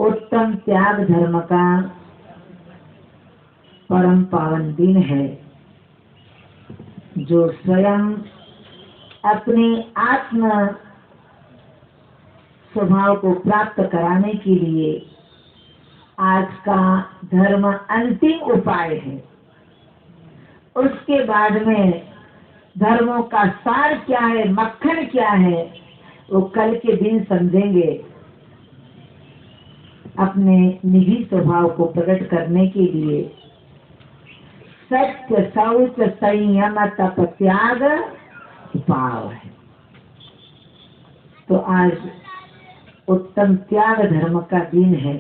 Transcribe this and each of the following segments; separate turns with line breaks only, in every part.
उत्तम त्याग धर्म का परम पावन दिन है, जो स्वयं अपने आत्म स्वभाव को प्राप्त कराने के लिए आज का धर्म अंतिम उपाय है। उसके बाद में धर्मों का सार क्या है, मक्खन क्या है, वो कल के दिन समझेंगे। अपने निजी स्वभाव को प्रकट करने के लिए सत्य, शौच, संयम, तप, त्याग उपाय है। तो आज उत्तम त्याग धर्म का दिन है।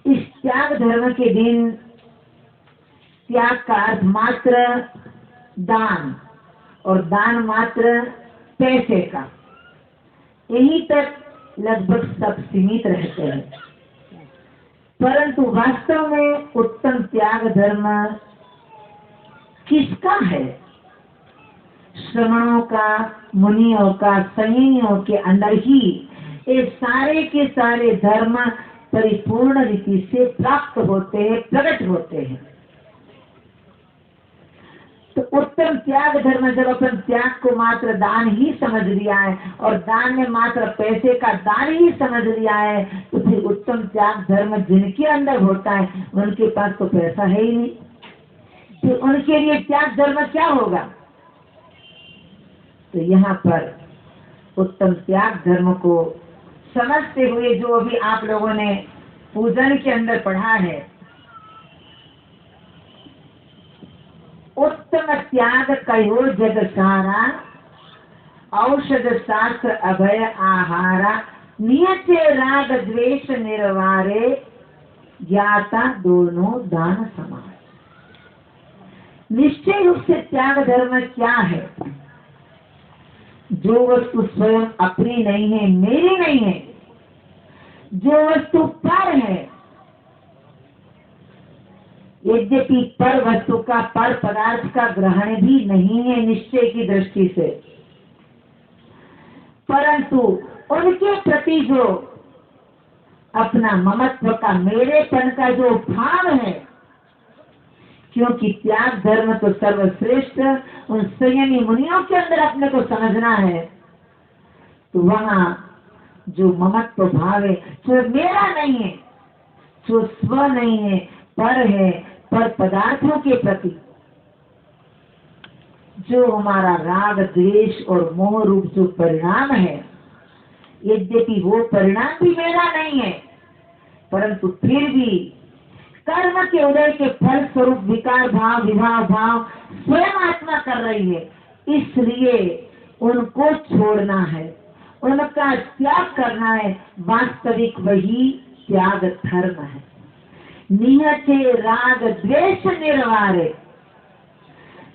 इस त्याग धर्म के दिन त्याग का अर्थ मात्र दान, और दान मात्र पैसे का, यही तक लगभग सब सीमित रहते हैं। परंतु वास्तव में उत्तम त्याग धर्म किसका है? श्रमणों का, मुनियों का, संयमियों के अंदर ही ये सारे के सारे धर्म परिपूर्ण रीति से प्राप्त होते हैं, प्रकट होते हैं। तो उत्तम त्याग धर्म जब अपन त्याग को मात्र दान ही समझ लिया है, और दान में मात्र पैसे का दान ही समझ लिया है, तो फिर उत्तम त्याग धर्म जिनके अंदर होता है उनके पास तो पैसा है ही नहीं, फिर उनके लिए त्याग धर्म क्या होगा? तो यहाँ पर उत्तम त्याग धर्म को समझते हुए जो अभी आप लोगों ने पूजन के अंदर पढ़ा है, उत्तम त्याग कयो जग सारा, औषध शास्त्र अभय आहारा, नियते राग द्वेष निर्वारे, ज्ञाता दोनों दान समान। निश्चय रूप से त्याग धर्म क्या है? जो वस्तु स्वयं अपनी नहीं है, मेरी नहीं है, जो वस्तु पर है, यद्यपि पर वस्तु का, पर पदार्थ का ग्रहण भी नहीं है निश्चय की दृष्टि से, परंतु उनके प्रति जो अपना ममत्व का, मेरेपन का जो भाव है, क्योंकि त्याग धर्म तो सर्वश्रेष्ठ उन संयमी मुनियों के अंदर अपने को समझना है, तो वहां जो ममत्व भाव है, जो मेरा नहीं है, जो स्व नहीं है, पर है, पर पदार्थों के प्रति जो हमारा राग, द्वेष और मोह रूप जो परिणाम है, यद्यपि वो परिणाम भी मेरा नहीं है, परंतु फिर भी कर्म के उदय के फल स्वरूप विकार भाव, विभाव भाव स्वयं आत्मा कर रही है, इसलिए उनको छोड़ना है, उनका त्याग करना है। वास्तविक वही त्याग धर्म है। नियते राग द्वेष निर्वारे,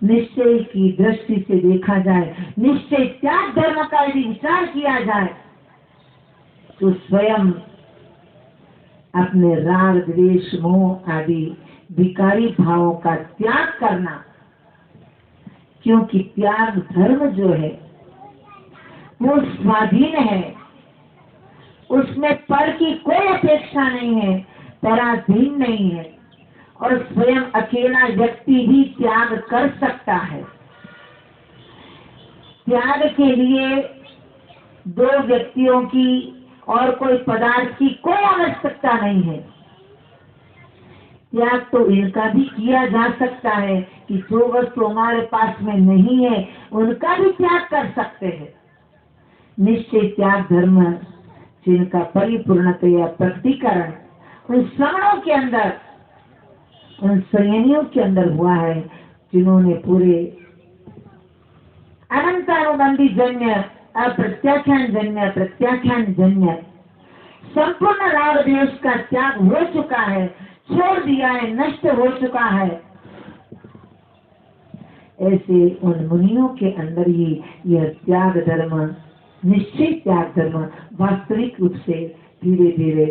निश्चय की दृष्टि से देखा जाए, निश्चय त्याग धर्म का यदि विचार किया जाए, तो स्वयं अपने राग, द्वेष, मोह आदि विकारी भावों का त्याग करना, क्योंकि त्याग धर्म जो है वो स्वाधीन है, उसमें पर की कोई अपेक्षा नहीं है, पराधीन नहीं है, और स्वयं अकेला व्यक्ति भी त्याग कर सकता है। त्याग के लिए दो व्यक्तियों की और कोई पदार्थ की कोई आवश्यकता नहीं है। त्याग तो इनका भी किया जा सकता है कि जो वस्तु हमारे पास में नहीं है उनका भी त्याग कर सकते हैं। निश्चय त्याग धर्म जिनका परिपूर्णतया प्रकटीकरण उन श्रवणों के अंदर, उन संयमियों के अंदर हुआ है, जिन्होंने पूरे अनंतानुबंधी जन्य, अप्रत्याख्यान जन्य, प्रत्याख्यान जन्य संपूर्ण राग द्वेष का त्याग हो चुका है, छोड़ दिया है, नष्ट हो चुका है। ऐसे उन मुनियों के अंदर ही यह त्याग धर्म, निश्चय त्याग धर्म वास्तविक रूप से धीरे धीरे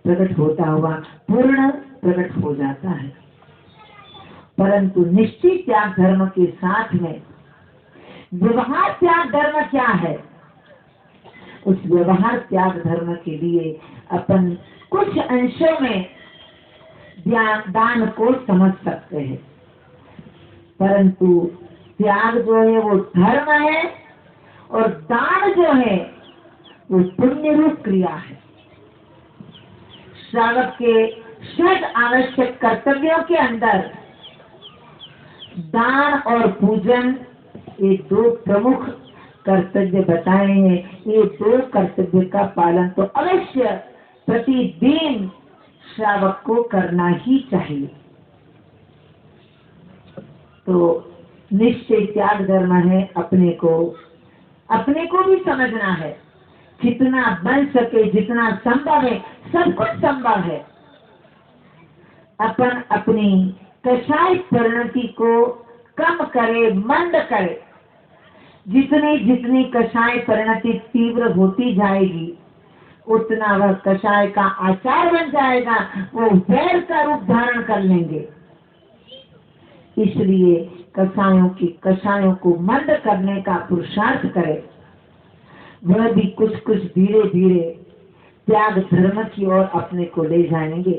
प्रकट होता हुआ पूर्ण प्रकट हो जाता है। परंतु निश्चय त्याग धर्म के साथ में व्यवहार त्याग धर्म क्या है, उस व्यवहार त्याग धर्म के लिए अपन कुछ अंशों में दान को समझ सकते हैं, परंतु त्याग जो है वो धर्म है और दान जो है वो पुण्य रूप क्रिया है। श्रावक के 6 आवश्यक कर्तव्यों के अंदर दान और पूजन ये 2 प्रमुख कर्तव्य बताए हैं। ये 2 कर्तव्य का पालन तो अवश्य प्रतिदिन श्रावक को करना ही चाहिए। तो निश्चय त्याग धर्म है, अपने को भी समझना है। जितना बन सके, जितना संभव है, सब कुछ संभव है। अपन अपनी कषाय परिणति को कम करे, मंद करे। जितनी जितनी कषाय परिणति तीव्र होती जाएगी, उतना वह कषाय का आचार बन जाएगा, वो वैर का रूप धारण कर लेंगे। इसलिए कषायों को मंद करने का पुरुषार्थ करे। वह भी कुछ कुछ धीरे धीरे त्याग धर्म की ओर अपने को ले जाएंगे।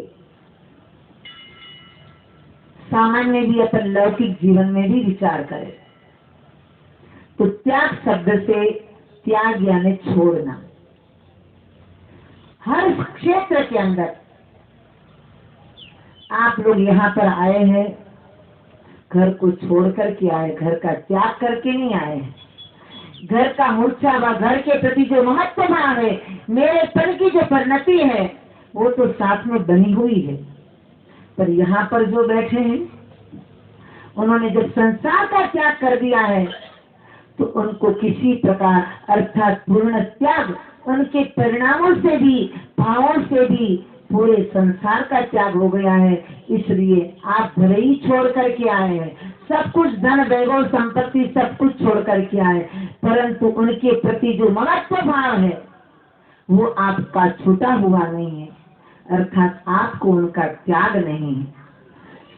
सामान्य भी अपन लौकिक जीवन में भी विचार करें तो त्याग शब्द से त्याग यानी छोड़ना। हर क्षेत्र के अंदर आप लोग यहाँ पर आए हैं, घर को छोड़ करके आए, घर का त्याग करके नहीं आए हैं। घर का मूर्छा व घर के प्रति जो महत्व भाव है, मेरे पद की जो परिणति है, वो तो साथ में बनी हुई है। पर यहाँ पर जो बैठे हैं, उन्होंने जब संसार का त्याग कर दिया है, तो उनको किसी प्रकार अर्थात पूर्ण त्याग, उनके परिणामों से भी, भावों से भी पूरे संसार का त्याग हो गया है। इसलिए आप भले ही छोड़ करके आए हैं, सब कुछ धन वैभव संपत्ति सब कुछ छोड़ करके आए, परंतु उनके प्रति जो महत्व भाव है वो आपका छूटा हुआ नहीं है, अर्थात आपको उनका त्याग नहीं है।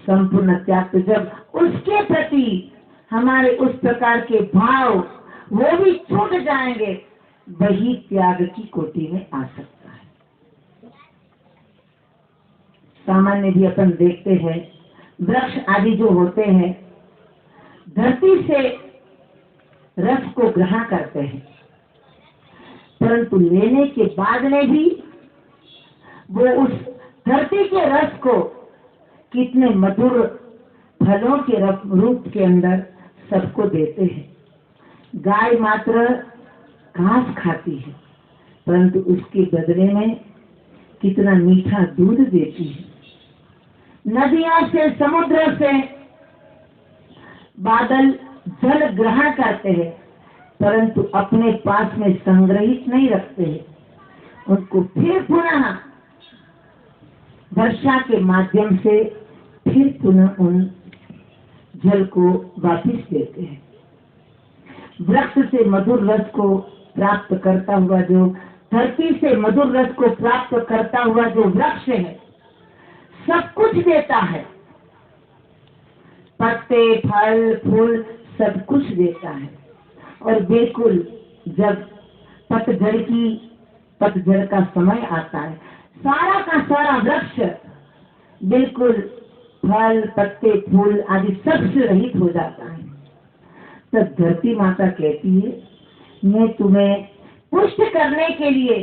संपूर्ण त्याग तो जब उसके प्रति हमारे उस प्रकार के भाव वो भी छूट जाएंगे, वही त्याग की कोटि में आ सकता है। सामान्य भी अपन देखते हैं, वृक्ष आदि जो होते हैं धरती से रस को ग्रहण करते हैं, परंतु लेने के बाद में भी वो उस धरती के रस को कितने मधुर फलों के रूप के अंदर सबको देते हैं। गाय मात्र घास खाती है, परंतु उसके बदले में कितना मीठा दूध देती है। नदियों से, समुद्र से बादल जल ग्रहण करते हैं, परंतु अपने पास में संग्रहित नहीं रखते हैं, उनको फिर पुनः वर्षा के माध्यम से फिर पुनः उन जल को वापस देते हैं। वृक्ष से मधुर रस को प्राप्त करता हुआ जो, धरती से मधुर रस को प्राप्त करता हुआ जो वृक्ष है, सब कुछ देता है, पत्ते, फल, फूल सब कुछ देता है। और बिल्कुल जब पतझड़ का समय आता है, सारा का सारा वृक्ष बिल्कुल फल, पत्ते, फूल आदि सबसे रहित हो जाता है। तब धरती माता कहती है, मैं तुम्हें पुष्ट करने के लिए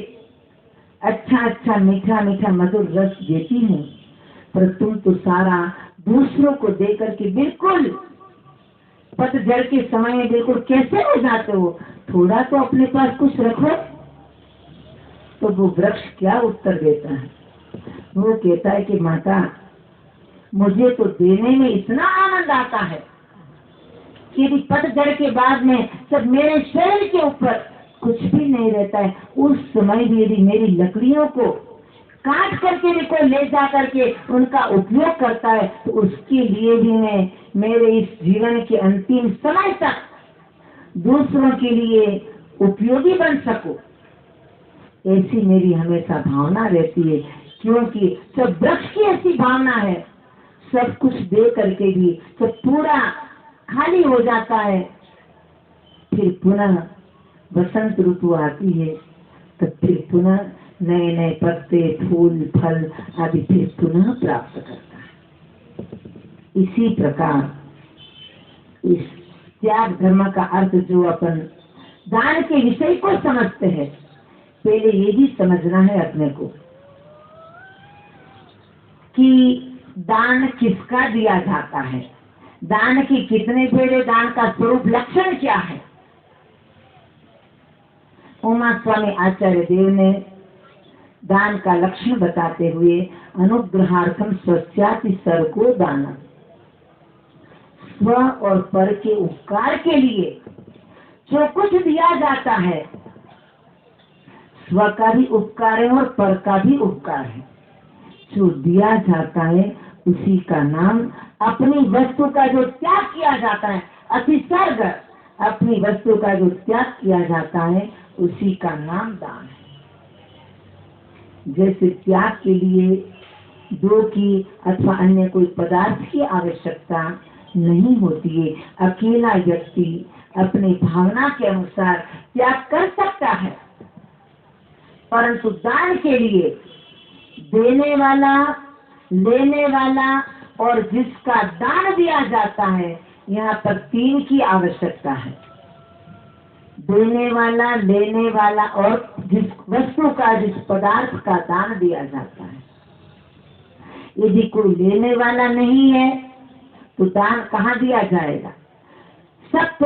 अच्छा मीठा मीठा मधुर रस देती हूँ, पर तुम तो सारा दूसरों को देकर के बिल्कुल पतझड़ के समय में बिल्कुल कैसे हो जाते हो, थोड़ा तो अपने पास कुछ रखो। तो वो वृक्ष क्या उत्तर देता है? वो कहता है कि माता, मुझे तो देने में इतना आनंद आता है कि पतझड़ के बाद में जब मेरे शरीर के ऊपर कुछ भी नहीं रहता है, उस समय भी यदि मेरी लकड़ियों को काट करके भी कोई ले जा करके उनका उपयोग करता है, तो उसके लिए भी मैं मेरे इस जीवन के अंतिम समय तक दूसरों के लिए उपयोगी बन सकूं, ऐसी मेरी हमेशा भावना रहती है। क्योंकि जब वृक्ष की ऐसी भावना है, सब कुछ दे करके भी जब पूरा खाली हो जाता है, फिर पुनः बसंत ऋतु आती है, तो फिर पुनः नए नए पत्ते, फूल, फल आदि फिर पुनः प्राप्त करता है। इसी प्रकार इस त्याग धर्म का अर्थ जो अपन दान के विषय को समझते हैं, पहले ये भी समझना है अपने को कि दान किसका दिया जाता है, दान की कितने पहले दान का स्वरूप लक्षण क्या है। उमा स्वामी आचार्य देव ने दान का लक्षण बताते हुए अनुग्रहार्थम स्वस्याति सर्गो दान, स्व और पर के उपकार के लिए जो कुछ दिया जाता है, स्व का भी उपकार है और पर का भी उपकार है। जो दिया जाता है उसी का नाम, अपनी वस्तु का जो त्याग किया जाता है, अतिसर्ग, अपनी वस्तु का जो त्याग किया जाता है उसी का नाम दान है। जैसे त्याग के लिए दो की अथवा अन्य कोई पदार्थ की आवश्यकता नहीं होती है, अकेला व्यक्ति अपनी भावना के अनुसार त्याग कर सकता है, परंतु दान के लिए देने वाला, लेने वाला और जिसका दान दिया जाता है, यहाँ पर तीन की आवश्यकता है। देने वाला, लेने वाला और जिस वस्तु का, जिस पदार्थ का दान दिया जाता है। यदि कोई लेने वाला नहीं है तो दान कहाँ दिया जाएगा। सब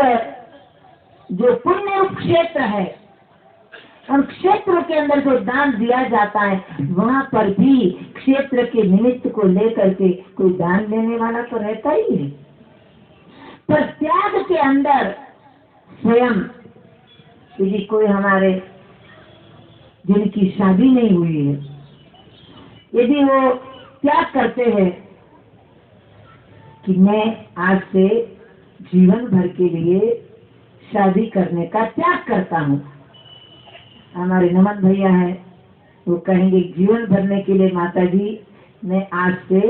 जो पुण्य रूप क्षेत्र है, उन क्षेत्र के अंदर जो दान दिया जाता है, वहां पर भी क्षेत्र के निमित्त को लेकर के कोई दान लेने वाला तो रहता ही है। पर त्याग के अंदर स्वयं यदि कोई हमारे जिनकी शादी नहीं हुई है, यदि वो त्याग करते हैं कि मैं आज से जीवन भर के लिए शादी करने का त्याग करता हूँ। हमारे नमन भैया है, वो कहेंगे जीवन भरने के लिए माता जी मैं आज से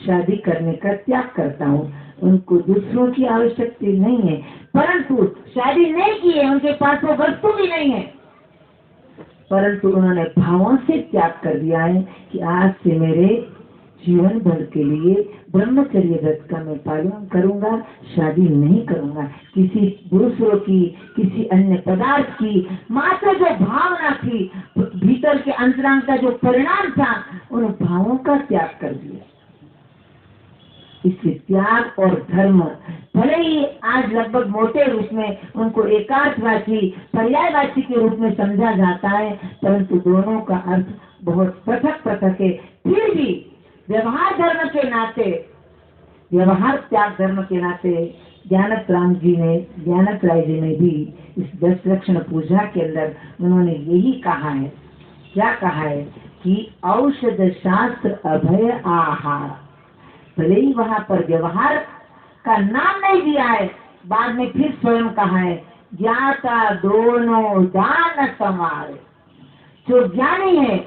शादी करने का त्याग करता हूँ। उनको दूसरों की आवश्यकता नहीं है, परंतु शादी नहीं की है, उनके पास वो वस्तु भी नहीं है, परंतु उन्होंने भावों से त्याग कर दिया है कि आज से मेरे जीवन भर के लिए ब्रह्मचर्य व्रत का मैं पालन करूंगा, शादी नहीं करूंगा। किसी दूसरों की, किसी अन्य पदार्थ की मात्र जो भावना थी, भीतर के अंतरांग का जो परिणाम था, उन भावों का त्याग कर दिया। इसलिए त्याग और धर्म भले ही आज लगभग मोटे रूप में उनको एकार्थवाची, पर्यायवाची के रूप में समझा जाता है, परंतु दोनों का अर्थ बहुत पृथक पृथक है। फिर भी व्यवहार धर्म के नाते, व्यवहार त्याग धर्म के नाते ज्ञानत राम जी ने, ज्ञानत राय जी ने भी इस 10 लक्षण पूजा के अंदर उन्होंने यही कहा है। क्या कहा है कि औषध शास्त्र अभय आहार। भले ही वहां पर व्यवहार का नाम नहीं दिया है, बाद में फिर स्वयं कहा है ज्ञाता दोनों दान समारे। जो ज्ञानी है,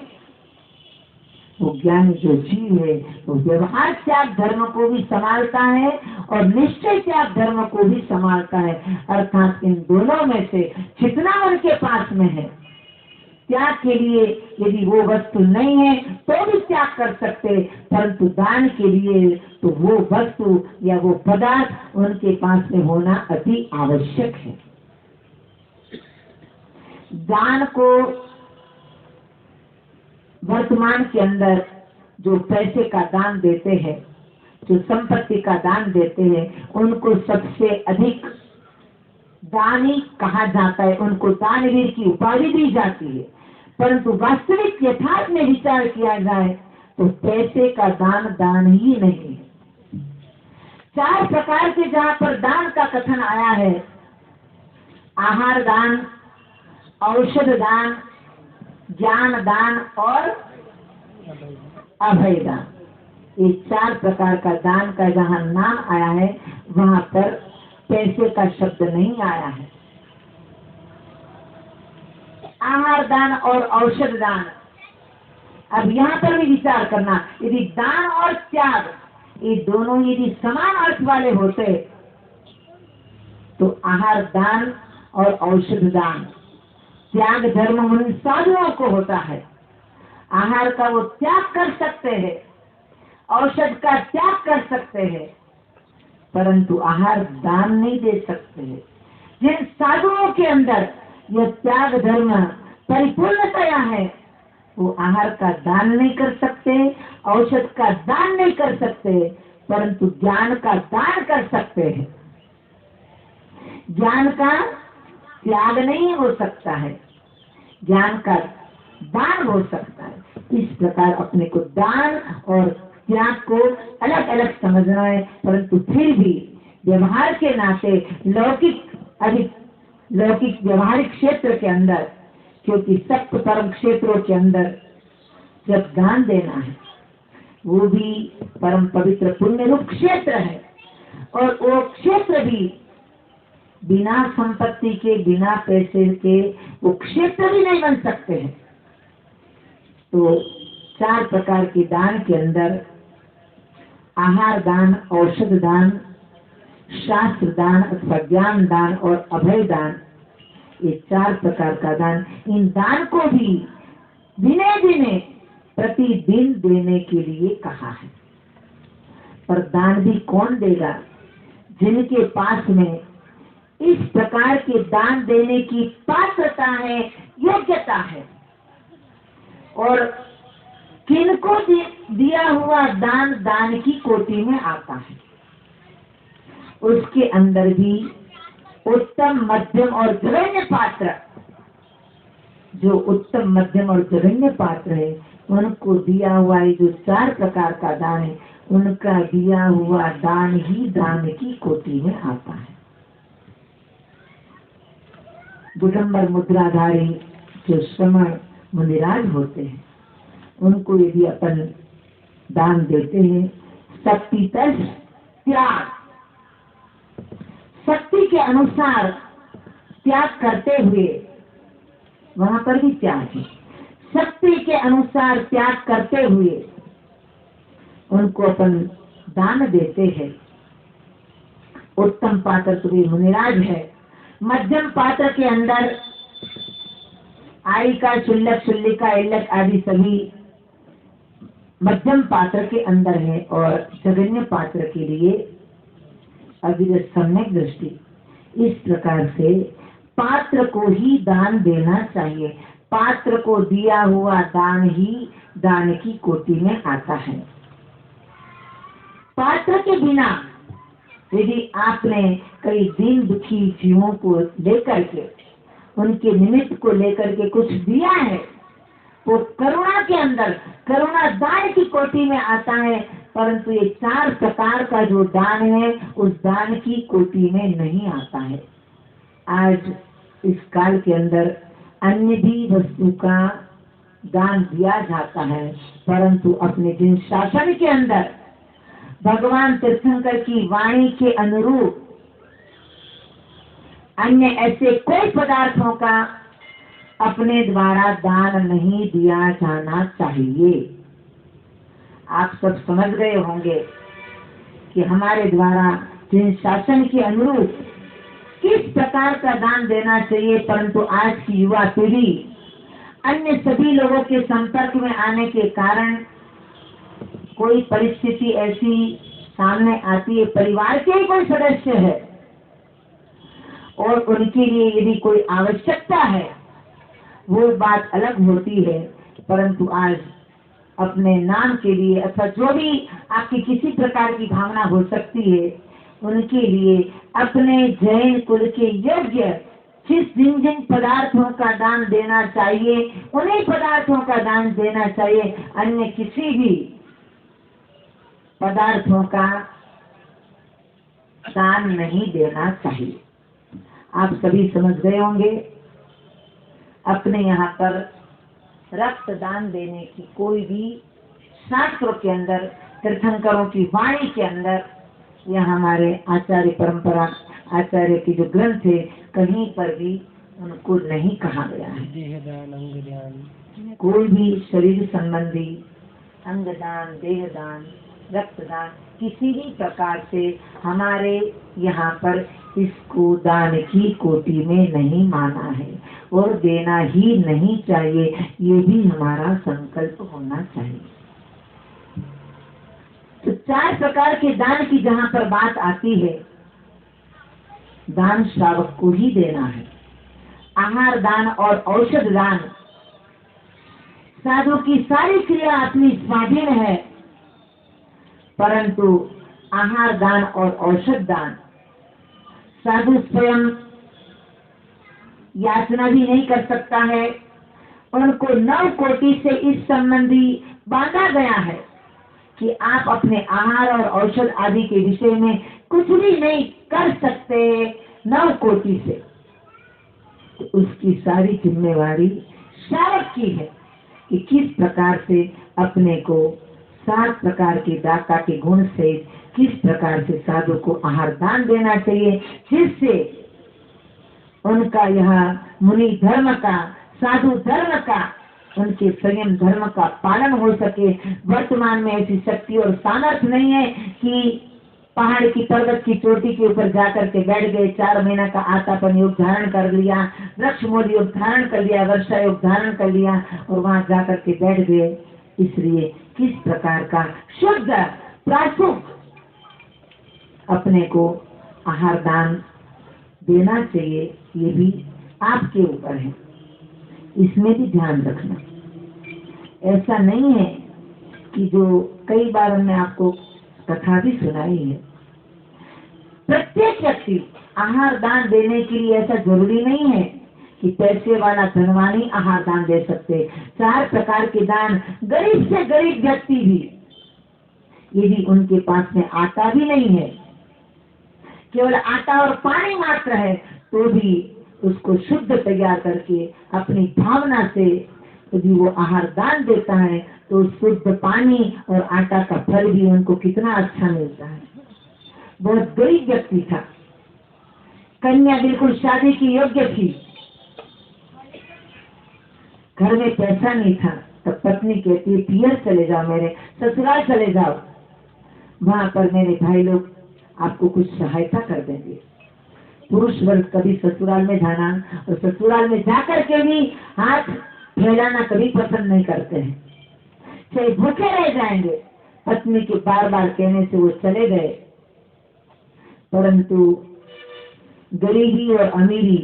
वो ज्ञानी जो जीव है, वो व्यवहार त्याग धर्म को भी संभालता है और निश्चय त्याग धर्म को भी संभालता है। अर्थात इन दोनों में से जितना उनके पास में है, त्याग के लिए यदि वो वस्तु नहीं है तो भी त्याग कर सकते, परंतु दान के लिए तो वो वस्तु या वो पदार्थ उनके पास में होना अति आवश्यक है। दान को वर्तमान के अंदर जो पैसे का दान देते हैं, जो संपत्ति का दान देते हैं, उनको सबसे अधिक दानी कहा जाता है, उनको दानवीर की उपाधि दी जाती है। परंतु वास्तविक यथार्थ में विचार किया जाए तो पैसे का दान दान ही नहीं है। 4 प्रकार के जहाँ पर दान का कथन आया है, आहार दान, औषध दान, ज्ञान दान और अभय दान, ये 4 प्रकार का दान का जहाँ नाम आया है, वहां पर पैसे का शब्द नहीं आया है। आहार दान और औषध दान, अब यहाँ पर भी विचार करना, यदि दान और त्याग ये दोनों यदि समान अर्थ वाले होते तो आहार दान और औषध दान त्याग धर्म उन साधुओं को होता है। आहार का वो त्याग कर सकते हैं, औषध का त्याग कर सकते हैं, परंतु आहार दान नहीं दे सकते हैं। जिन साधुओं के अंदर यह त्याग धर्म परिपूर्णतया है, वो आहार का दान नहीं कर सकते, औषध का दान नहीं कर सकते, परंतु ज्ञान का दान कर सकते हैं। ज्ञान का त्याग नहीं हो सकता है, ज्ञान का दान हो सकता है। इस प्रकार अपने को दान और त्याग को अलग अलग समझना है, परंतु फिर भी व्यवहार के नाते लौकिक व्यवहारिक क्षेत्र के अंदर, क्योंकि सप्त परम क्षेत्रों के अंदर जब दान देना है, वो भी परम पवित्र पुण्य रूप क्षेत्र है, और वो क्षेत्र भी बिना संपत्ति के, बिना पैसे के वो क्षेत्र भी नहीं बन सकते हैं। तो 4 प्रकार के दान के अंदर आहार दान, औषध दान, शास्त्र दान अथवा ज्ञान दान और अभय दान, ये 4 प्रकार का दान, इन दान को भी दिने दिने प्रतिदिन देने के लिए कहा है। पर दान भी कौन देगा? जिनके पास में इस प्रकार के दान देने की पात्रता है, योग्यता है, और किनको दिया हुआ दान दान की कोटि में आता है। उसके अंदर भी उत्तम, मध्यम और जघन्य पात्र, जो उत्तम, मध्यम और जघन्य पात्र है, उनको दिया हुआ ये जो 4 प्रकार का दान है, उनका दिया हुआ दान ही दान की कोटि में आता है। दिगंबर मुद्राधारी जो श्रमण मुनिराज होते हैं, उनको यदि अपन दान देते हैं, शक्ति त्याग, शक्ति के अनुसार त्याग करते हुए, वहां पर भी त्याग है, शक्ति के अनुसार त्याग करते हुए उनको अपन दान देते हैं। उत्तम पात्र तो भी मुनिराज है, मध्यम पात्र के अंदर आई का, शुल्लक, शुल्लिका, इल्लक आदि सभी मध्यम पात्र के अंदर है, और जघन्य पात्र के लिए अविरत सम्यक दृष्टि। इस प्रकार से पात्र को ही दान देना चाहिए। पात्र को दिया हुआ दान ही दान की कोटि में आता है। पात्र के बिना यदि आपने कई दीन दुखी जीवों को लेकर के, उनके निमित्त को लेकर के कुछ दिया है, वो करुणा के अंदर, करुणा दान की कोटि में आता है, परंतु ये 4 प्रकार का जो दान है, उस दान की कोटि में नहीं आता है। आज इस काल के अंदर अन्य भी वस्तु का दान दिया जाता है, परंतु अपने जिन शासन के अंदर भगवान तीर्थंकर की वाणी के अनुरूप अन्य ऐसे कोई पदार्थों का अपने द्वारा दान नहीं दिया जाना चाहिए। आप सब समझ गए होंगे कि हमारे द्वारा जिन शासन के अनुरूप किस प्रकार का दान देना चाहिए, परंतु आज की युवा पीढ़ी अन्य सभी लोगों के संपर्क में आने के कारण कोई परिस्थिति ऐसी सामने आती है, परिवार के ही कोई सदस्य है और उनके लिए यदि कोई आवश्यकता है, वो बात अलग होती है, परंतु आज अपने नाम के लिए अथवा जो भी आपकी किसी प्रकार की भावना हो सकती है, उनके लिए अपने जैन कुल के योग्य जिन जिन पदार्थों का दान देना चाहिए, उन्हीं पदार्थों का दान देना चाहिए। अन्य किसी भी पदार्थों का दान नहीं देना चाहिए। आप सभी समझ गए होंगे। अपने यहाँ पर रक्त दान देने की कोई भी शास्त्रों के अंदर, तीर्थंकरों की वाणी के अंदर, या हमारे आचार्य परंपरा, आचार्य की जो ग्रंथ है, कहीं पर भी उनको नहीं कहा गया है। देहदान, अंगदान, कोई भी शरीर संबंधी अंगदान, देहदान, रक्तदान किसी भी प्रकार से हमारे यहाँ पर इसको दान की कोटि में नहीं माना है और देना ही नहीं चाहिए, ये भी हमारा संकल्प होना चाहिए। तो 4 प्रकार के दान की जहाँ पर बात आती है, दान श्रावक को ही देना है। आहार दान और औषध दान, साधु की सारी क्रिया अपनी स्वाधीन है, परंतु आहार दान और औषध दान साधु स्वयं याचना भी नहीं कर सकता है। उनको 9 कोटि से इस संबंधी बांधा गया है कि आप अपने आहार और औषध आदि के विषय में कुछ भी नहीं कर सकते 9 कोटि से। तो उसकी सारी जिम्मेवारी श्रावक की है कि किस प्रकार से अपने को 7 प्रकार के दाता के गुण से किस प्रकार से साधु को आहार दान देना चाहिए, जिससे उनका यह मुनि धर्म का, साधु धर्म का, उनके संयम धर्म का पालन हो सके। वर्तमान में ऐसी शक्ति और सामर्थ्य नहीं है कि पहाड़ की पर्वत की चोटी के ऊपर जाकर के बैठ गए, 4 महीना का आतापन योग धारण कर लिया, वृक्ष मूल योग धारण कर लिया, वर्षा योग धारण कर लिया और वहां जाकर के बैठ गए। इसलिए किस प्रकार का शुद्ध प्रासुक अपने को आहार दान देना चाहिए, ये भी आपके ऊपर है, इसमें भी ध्यान रखना। ऐसा नहीं है कि जो कई बार हमने आपको कथा भी सुनाई है, प्रत्येक व्यक्ति आहार दान देने के लिए ऐसा जरूरी नहीं है कि पैसे वाला धनवान ही आहार दान दे सकते। 4 प्रकार के दान गरीब से गरीब व्यक्ति भी, यदि उनके पास में आटा भी नहीं है, केवल आटा और पानी मात्र है, तो भी उसको शुद्ध तैयार करके अपनी भावना से यदि वो आहार दान देता है तो शुद्ध पानी और आटा का फल भी उनको कितना अच्छा मिलता है। बहुत गरीब व्यक्ति था, कन्या बिल्कुल शादी की योग्य थी, घर में पैसा नहीं था, तब पत्नी कहती है पियर चले जाओ, मेरे ससुराल चले जाओ, वहां पर मेरे भाई लोग आपको कुछ सहायता कर देंगे। पुरुष वर्ग कभी ससुराल में जाना और ससुराल में जाकर के भी हाथ फैलाना कभी पसंद नहीं करते हैं, चाहे भूखे रह जाएंगे। पत्नी के बार बार कहने से वो चले गए, परंतु गरीबी और अमीरी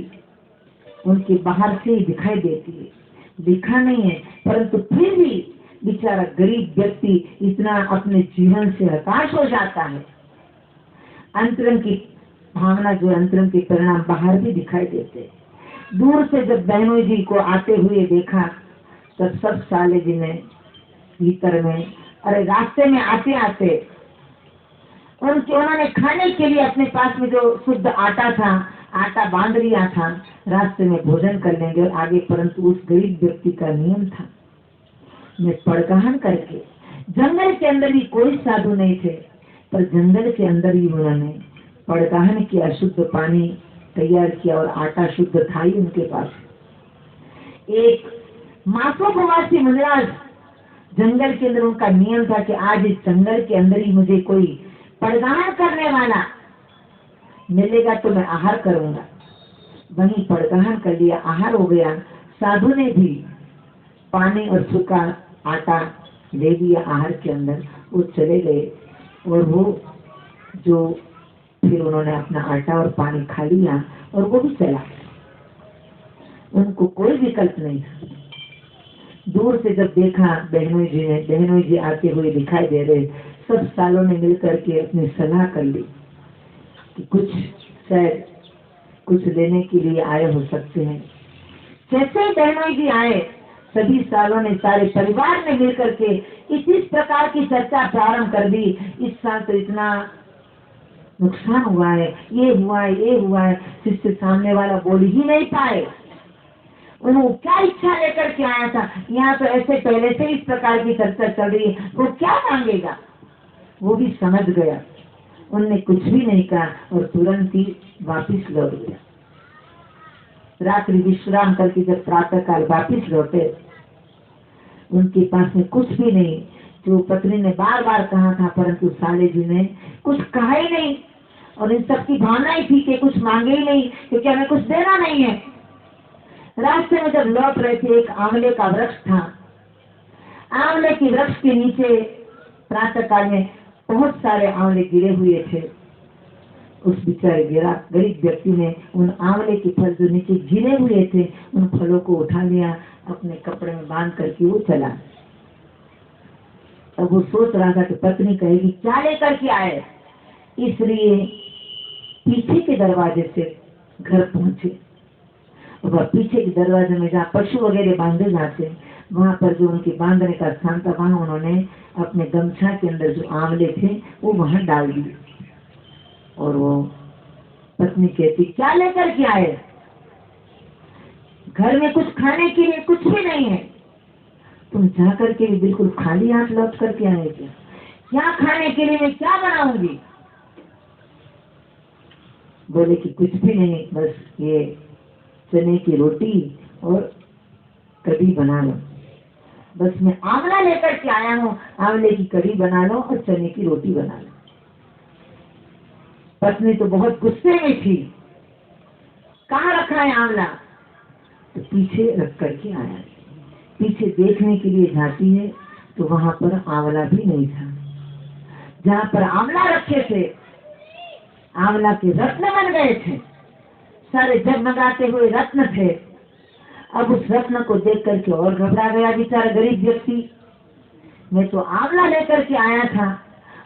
उनके बाहर से ही दिखाई देती है, दिखा नहीं है, परंतु फिर भी बेचारा गरीब व्यक्ति इतना अपने जीवन से हताश हो जाता है। अंतरंग की भावना, जो अंतरंग के परिणाम बाहर भी दिखाई देते। दूर से जब बहनोई जी को आते हुए देखा, तब सब साले जी ने भीतर में, अरे रास्ते में आते आते उन्होंने खाने के लिए अपने पास में जो शुद्ध आटा था, आटा बांध लिया था, रास्ते में भोजन कर लेंगे और आगे। परंतु उस गरीब व्यक्ति का नियम था, मैं पड़गाहन करके, जंगल के अंदर भी कोई साधु नहीं थे, पर जंगल के अंदर ही उन्होंने पड़गाहन किया, शुद्ध पानी तैयार किया और आटा शुद्ध था ही उनके पास। एक मासोपवासी मुनिराज जंगल के अंदर, उनका नियम था कि आज इस जंगल के अंदर ही मुझे कोई पड़गाहन करने वाला मिलेगा तो मैं आहार करूंगा। वहीं पड़गाहन कर लिया, आहार हो गया। साधु ने भी पानी और सूखा आटा ले लिया आहार के अंदर, वो चले गए और वो जो फिर उन्होंने अपना आटा और पानी खा लिया और वो भी चला, उनको कोई विकल्प नहीं था। दूर से जब देखा बहनोई जी आते हुए दिखाई दे रहे, सब सालों ने मिलकर के अपनी सलाह कर ली कि कुछ शायद कुछ लेने के लिए आए हो सकते हैं। जैसे ही बहनोई जी आए, सभी सालों ने, सारे परिवार ने मिलकर के इस प्रकार की चर्चा प्रारंभ कर दी, इस साल तो इतना नुकसान हुआ है, ये हुआ है, ये हुआ है। जिससे सामने वाला बोल ही नहीं पाए, उन्होंने क्या इच्छा लेकर के आया था। यहाँ तो ऐसे पहले से इस प्रकार की चर्चा चल रही है, वो क्या मांगेगा। वो भी समझ गया, उनने कुछ भी नहीं कहा और तुरंत ही वापिस लौट गया। रात्रि विश्राम करके जब प्रातः काल वापिस लौटे, उनके पास में कुछ भी नहीं। जो पत्नी ने बार बार कहा था, परंतु साले जी ने कुछ कहा ही नहीं और इन सबकी भावना ही थी कि कुछ मांगे ही नहीं, क्योंकि हमें कुछ देना नहीं है। रास्ते में जब लौट रहे थे, एक आंवले का वृक्ष था। आंवले के वृक्ष के नीचे प्रातः काल में बहुत सारे आंवले गिरे हुए थे। उस बेचारे गरीब व्यक्ति ने उन आंवले के फल जो नीचे गिरे हुए थे, उन फलों को उठा लिया, अपने कपड़े में बांध करके वो चला। अब वो सोच रहा था कि पत्नी कहेगी क्या लेकर के आए, इसलिए पीछे के दरवाजे से घर पहुंचे। और वह पीछे के दरवाजे में जहाँ पशु वगैरह बांधे जाते, वहां पर जो उनके बांधने का स्थान था, वहां उन्होंने अपने गमछा के अंदर जो आंवले थे वो वहां डाल दिए। और वो पत्नी कहती क्या लेकर के आए, घर में कुछ खाने के लिए कुछ भी नहीं है, तुम जा करके भी बिल्कुल खाली हाथ लौट करके आए क्या खाने के लिए मैं क्या बनाऊंगी। बोले कि कुछ भी नहीं, बस ये चने की रोटी और कढ़ी बना लो, बस मैं आंवला लेकर के आया हूँ, आंवले की कढ़ी बना लो और चने की रोटी बना लो। पत्नी तो बहुत गुस्से में थी, कहाँ रखा है आंवला, तो पीछे रख करके आया। पीछे देखने के लिए जाती है तो वहां पर आंवला भी नहीं था। जहाँ पर आंवला रखे थे, आंवला के रत्न बन गए थे, सारे जगमगाते हुए रत्न थे। अब उस रत्न को देख करके और घबरा गया बेचारा गरीब व्यक्ति। मैं तो आंवला लेकर के आया था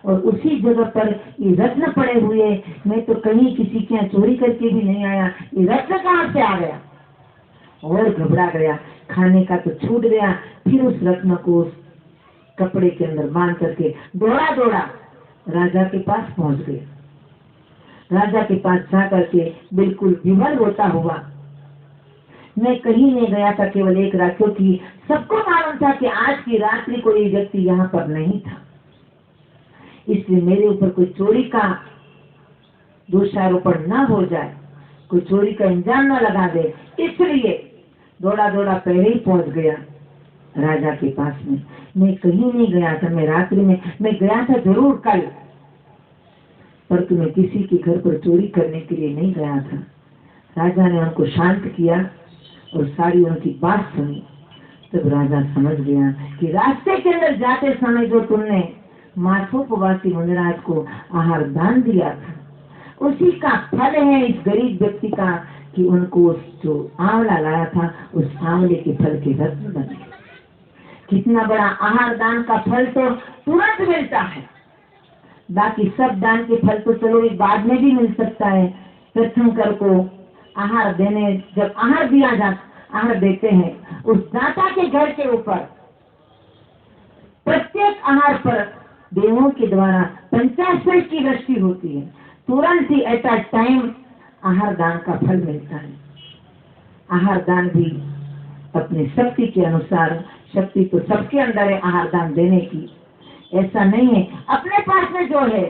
और उसी जगह पर ये रत्न पड़े हुए, मैं तो कहीं किसी के यहाँ चोरी करके भी नहीं आया, ये रत्न कहाँ से आ गया। और घबरा गया, खाने का तो छूट गया। फिर उस रत्न को उस कपड़े के अंदर बांध करके दौड़ा दौड़ा राजा के पास पहुंच गया। राजा के पास जा करके बिल्कुल विवल होता हुआ, मैं कहीं नहीं गया था, केवल एक रात, क्योंकि सबको मालूम था कि आज की रात्रि को ये व्यक्ति यहाँ पर नहीं था, इसलिए मेरे ऊपर कोई चोरी का दोषारोपण न हो जाए, कोई चोरी का इंजाम न लगा दे, इसलिए दौड़ा दौड़ा पहले ही पहुंच गया राजा के पास में। मैं कहीं नहीं गया था, मैं रात्रि में मैं गया था जरूर कल, पर मैं किसी के घर पर चोरी करने के लिए नहीं गया था। राजा ने उनको शांत किया और सारी उनकी बात सुनी। तब राजा समझ गया कि रास्ते के अंदर जाते समय जो तुमने माथोपवासी मुनिराज को आहार दान दिया था, उसी का फल है इस गरीब व्यक्ति का कि उनको जो आंवला लाया था, उस आंवले के फल के रत्न बने। कितना बड़ा आहार दान का फल तो तुरंत मिलता है, बाकी सब दान के फल तो चलो बाद में भी मिल सकता है। प्रथम कर को आहार देने, जब आहार दिया जाता, आहार देते हैं, उस दाता के घर के ऊपर प्रत्येक आहार पर देवों के द्वारा 50 की दृष्टि होती है। तुरंत ही एट अ टाइम आहार दान का फल मिलता है। आहार दान भी अपनी शक्ति के अनुसार, शक्ति तो सबके अंदर है आहार दान देने की, ऐसा नहीं है अपने पास में जो है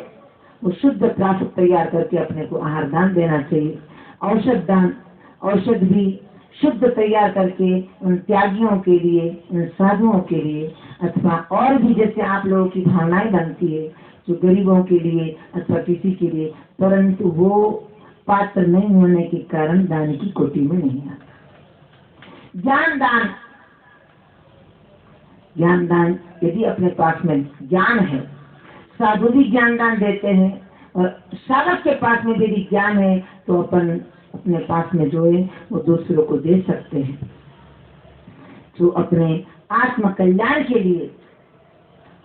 वो शुद्ध प्राप्त तैयार करके अपने को आहार दान देना चाहिए। औषध दान, औषध भी शुद्ध तैयार करके उन त्यागियों के लिए, उन साधुओं के लिए, अथवा और भी जैसे आप लोगों की भावनाएं बनती है जो गरीबों के लिए अथवा किसी के लिए, परंतु वो पात्र नहीं होने के कारण दान की कोटि में नहीं आता। ज्ञान दान, ज्ञान दान यदि अपने पास में ज्ञान है, साधु भी ज्ञान दान देते हैं, और साधक के पास में यदि ज्ञान है तो अपन अपने पास में जो है वो दूसरों को दे सकते हैं। जो अपने आत्म कल्याण के लिए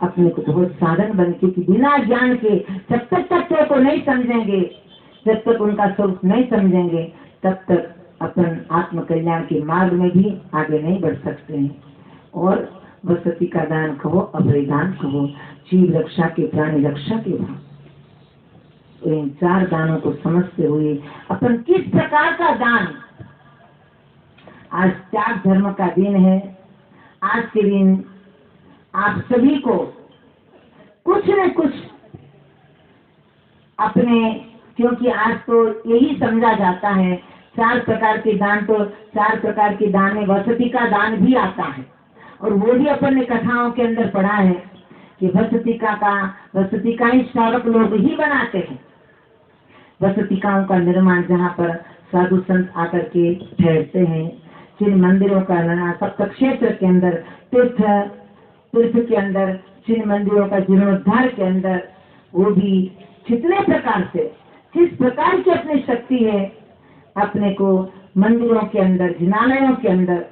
अपने को बहुत साधन बन, क्योंकि बिना ज्ञान के जब तक तत्वों को नहीं समझेंगे, जब तक उनका स्वरूप नहीं समझेंगे, तब तक अपन आत्म कल्याण के मार्ग में भी आगे नहीं बढ़ सकते हैं। और वसति का दान कहो, अभयदान कहो, जीव रक्षा के प्राणी रक्षा के भाव, तो इन 4 दानों को समझते हुए अपन किस प्रकार का दान, आज त्याग धर्म का दिन है, आज के दिन आप सभी को कुछ न कुछ अपने, क्योंकि आज तो यही समझा जाता है 4 प्रकार के दान, तो 4 प्रकार के दान में वसति का दान भी आता है, और वो भी अपन ने कथाओं के अंदर पढ़ा है कि वसति का ही श्रावक लोग ही बनाते हैं। बसतिकाओं का निर्माण, जहाँ पर साधु संत आकर के ठहरते हैं, जिन मंदिरों का निर्माण सप्त क्षेत्र के अंदर, तीर्थ के अंदर, जिन मंदिरों का जीर्णोद्धार के अंदर, वो भी कितने प्रकार से, किस प्रकार की अपनी शक्ति है, अपने को मंदिरों के अंदर, जिनालयों के अंदर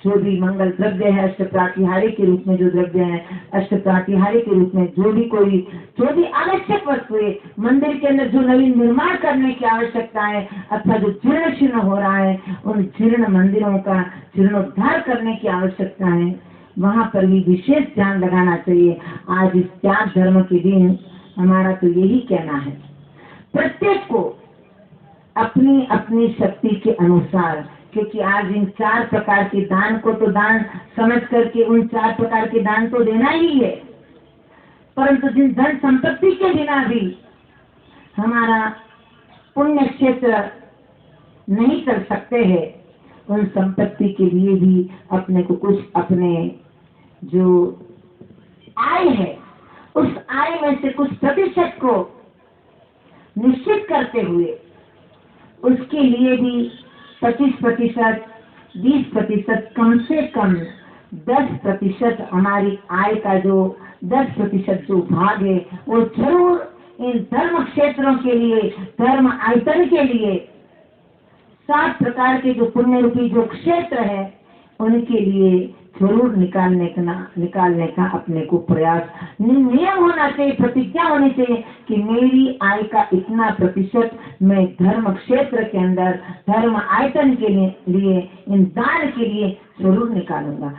जो भी मंगल द्रव्य है, अष्ट प्रातिहारी के रूप में जो द्रव्य है, अष्ट प्रातिहारी के रूप में जो भी आवश्यक वस्तुएं मंदिर के अंदर, जो नवीन निर्माण करने की आवश्यकता है अथवा जो जीर्ण शीर्ण हो रहा है, उन जीर्ण मंदिरों का जीर्णोद्धार करने की आवश्यकता है, वहां पर भी विशेष ध्यान लगाना चाहिए। आज इस त्याग धर्म के दिन हमारा तो यही कहना है, प्रत्येक को अपनी अपनी शक्ति के अनुसार, क्योंकि आज इन 4 प्रकार के दान को तो दान समझ करके उन 4 प्रकार के दान तो देना ही है, परंतु जिन धन संपत्ति के बिना भी हमारा पुण्य क्षेत्र नहीं कर सकते हैं, उन संपत्ति के लिए भी अपने को कुछ, अपने जो आय है उस आय में से कुछ प्रतिशत को निश्चित करते हुए उसके लिए भी 25%, 20%, कम से कम 10% हमारी आय का जो 10% जो भाग है, वो जरूर इन धर्म क्षेत्रों के लिए, धर्म आयतन के लिए, 7 प्रकार के जो पुण्य रूपी जो क्षेत्र है उनके लिए जरूर निकालने का अपने को प्रयास, नियम होना चाहिए, प्रतिज्ञा होनी चाहिए कि मेरी आय का इतना प्रतिशत मैं धर्म क्षेत्र के अंदर, धर्म आयतन के लिए इन दान के लिए जरूर निकालूंगा।